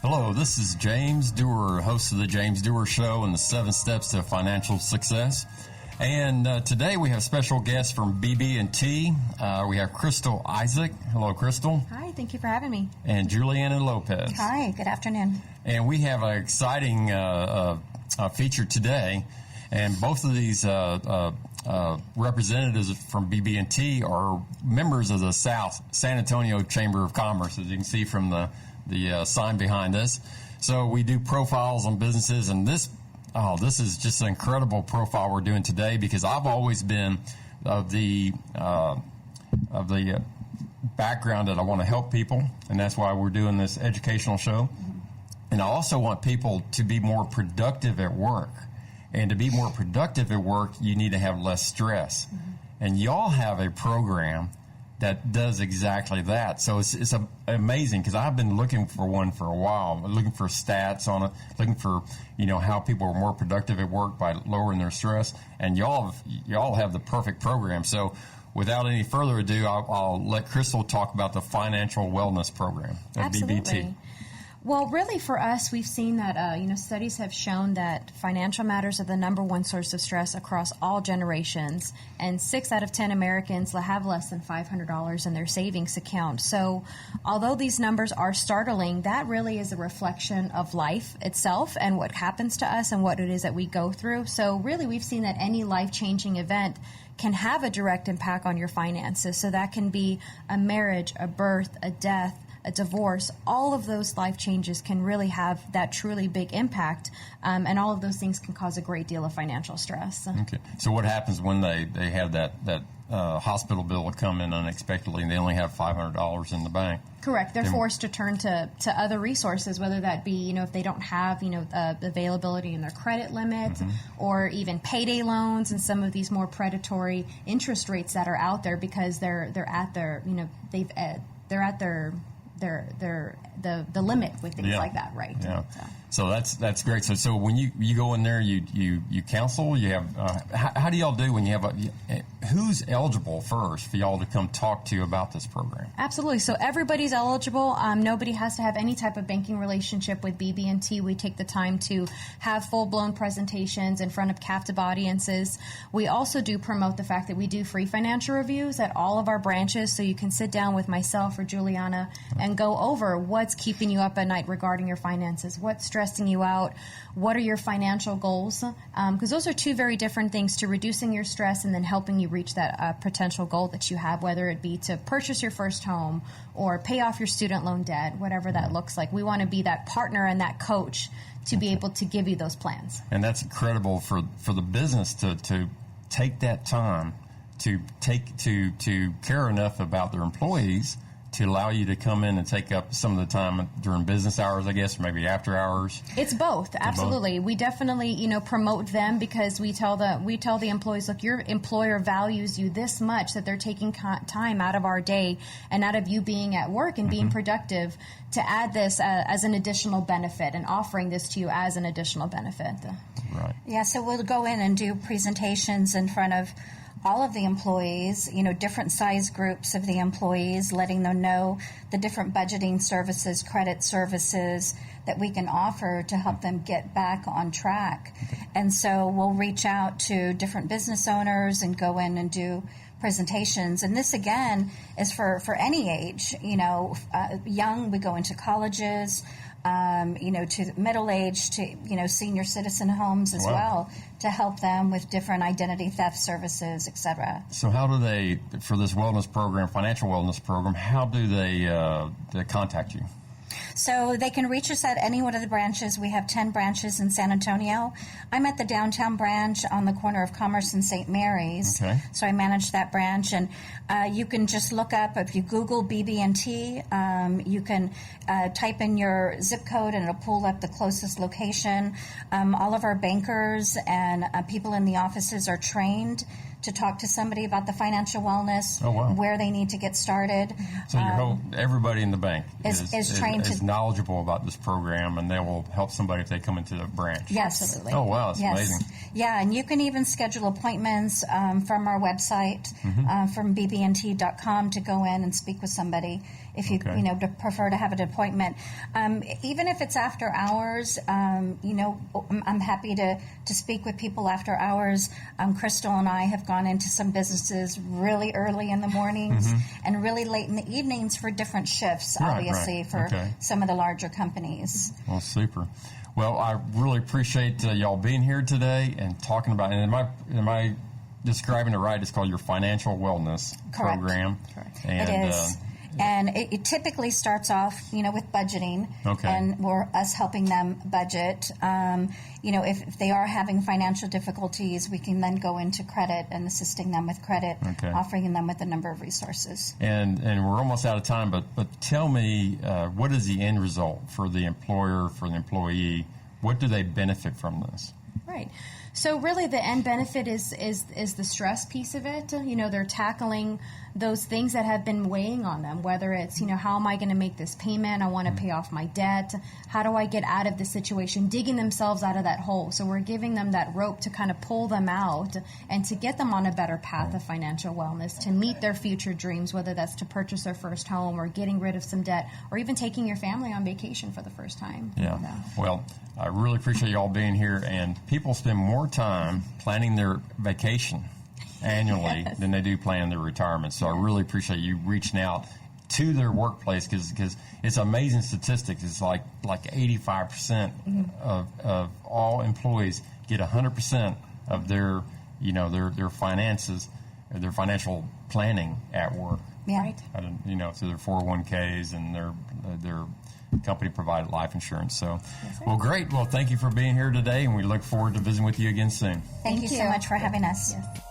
Hello, this is James Duerr, host of the James Duerr Show and the 7 Steps to Financial Success. And today we have special guests from BB&T. We have Crystal Isaac. Hello, Crystal. Hi, thank you for having me. And Juliana Lopez. Hi, good afternoon. And we have an exciting feature today. And both of these representatives from BB&T are members of the South San Antonio Chamber of Commerce, as you can see from the sign behind us. So we do profiles on businesses, and this is just an incredible profile we're doing today, because I've always been of the background that I want to help people, and that's why we're doing this educational show. And I also want people to be more productive at work. And to be more productive at work, you need to have less stress. And y'all have a program that does exactly that. So it's amazing, because I've been looking for one for a while, looking for stats on it, looking for how people are more productive at work by lowering their stress. And y'all have the perfect program. So without any further ado, I'll let Crystal talk about the Financial Wellness Program at BB&T. Well, really for us, we've seen that, studies have shown that financial matters are the number one source of stress across all generations, and 6 out of 10 Americans have less than $500 in their savings account. So although these numbers are startling, that really is a reflection of life itself and what happens to us and what it is that we go through. So really, we've seen that any life-changing event can have a direct impact on your finances. So that can be a marriage, a birth, a death, a divorce. All of those life changes can really have that truly big impact, and all of those things can cause a great deal of financial stress. Okay. So what happens when they have that hospital bill come in unexpectedly and they only have $500 in the bank? Correct. They're forced to turn to other resources, whether that be, if they don't have, availability in their credit limit, or even payday loans and some of these more predatory interest rates that are out there, because they're at their, they're at the limit with things like that, right? Yeah. So that's great. So when you go in there, you counsel. You have how do y'all do when you have who's eligible first for y'all to come talk to you about this program? Absolutely. So everybody's eligible. Nobody has to have any type of banking relationship with BB&T. We take the time to have full-blown presentations in front of captive audiences. We also do promote the fact that we do free financial reviews at all of our branches, so you can sit down with myself or Juliana and go over what's keeping you up at night regarding your finances, what's stressing you out, what are your financial goals, because those are two very different things, to reducing your stress and then helping you reach that potential goal that you have, whether it be to purchase your first home or pay off your student loan debt, whatever that looks like. We want to be that partner and that coach to be able to give you those plans. And that's incredible for the business to take that time to care enough about their employees to allow you to come in and take up some of the time during business hours, I guess, or maybe after hours? It's both, absolutely. We definitely, promote them, because we tell the employees, look, your employer values you this much that they're taking time out of our day and out of you being at work and being productive to add this as an additional benefit, and offering this to you as an additional benefit. Right. Yeah, so we'll go in and do presentations in front of all of the employees, different size groups of the employees, letting them know the different budgeting services, credit services that we can offer to help them get back on track. And so we'll reach out to different business owners and go in and do presentations. And this, again, is for any age. Young, we go into colleges, to middle age, to, senior citizen homes as well, to help them with different identity theft services, et cetera. So how do they, for this wellness program, financial wellness program, how do they contact you? So they can reach us at any one of the branches. We have 10 branches in San Antonio. I'm at the downtown branch on the corner of Commerce and St. Mary's. Okay. So I manage that branch. And you can just look up, if you Google BB&T, you can type in your zip code and it'll pull up the closest location. All of our bankers and people in the offices are trained to talk to somebody about the financial wellness, where they need to get started. So everybody in the bank is trained is knowledgeable about this program, and they will help somebody if they come into the branch. Yes. Absolutely. Oh, wow, that's amazing. Yeah, and you can even schedule appointments from our website, from BB&T.com, to go in and speak with somebody. if you Okay. prefer to have an appointment. Even if it's after hours, I'm happy to speak with people after hours. Crystal and I have gone into some businesses really early in the mornings and really late in the evenings for different shifts, obviously, for some of the larger companies. Well, super. Well, I really appreciate y'all being here today and talking about. And am I describing it right? It's called your Financial Wellness Program. Correct. And, it is. And it typically starts off, with budgeting, and we're us helping them budget. If they are having financial difficulties, we can then go into credit and assisting them with credit, offering them with a number of resources. And we're almost out of time, but tell me, what is the end result for the employer, for the employee? What do they benefit from this? Right. So really the end benefit is the stress piece of it. They're tackling those things that have been weighing on them, whether it's, how am I going to make this payment? I want to pay off my debt. How do I get out of the situation? Digging themselves out of that hole. So we're giving them that rope to kind of pull them out and to get them on a better path of financial wellness, to meet their future dreams, whether that's to purchase their first home or getting rid of some debt or even taking your family on vacation for the first time. Yeah. Well, I really appreciate you all being here, and people spend more time planning their vacation annually than they do planning their retirement. So I really appreciate you reaching out to their workplace because it's amazing statistics. It's like 85% of all employees get 100% of their their finances, their financial planning at work. Yeah. Right. So their 401ks and their company provided life insurance. So, well, great. Well, thank you for being here today, and we look forward to visiting with you again soon. Thank you so much for having us. Yes.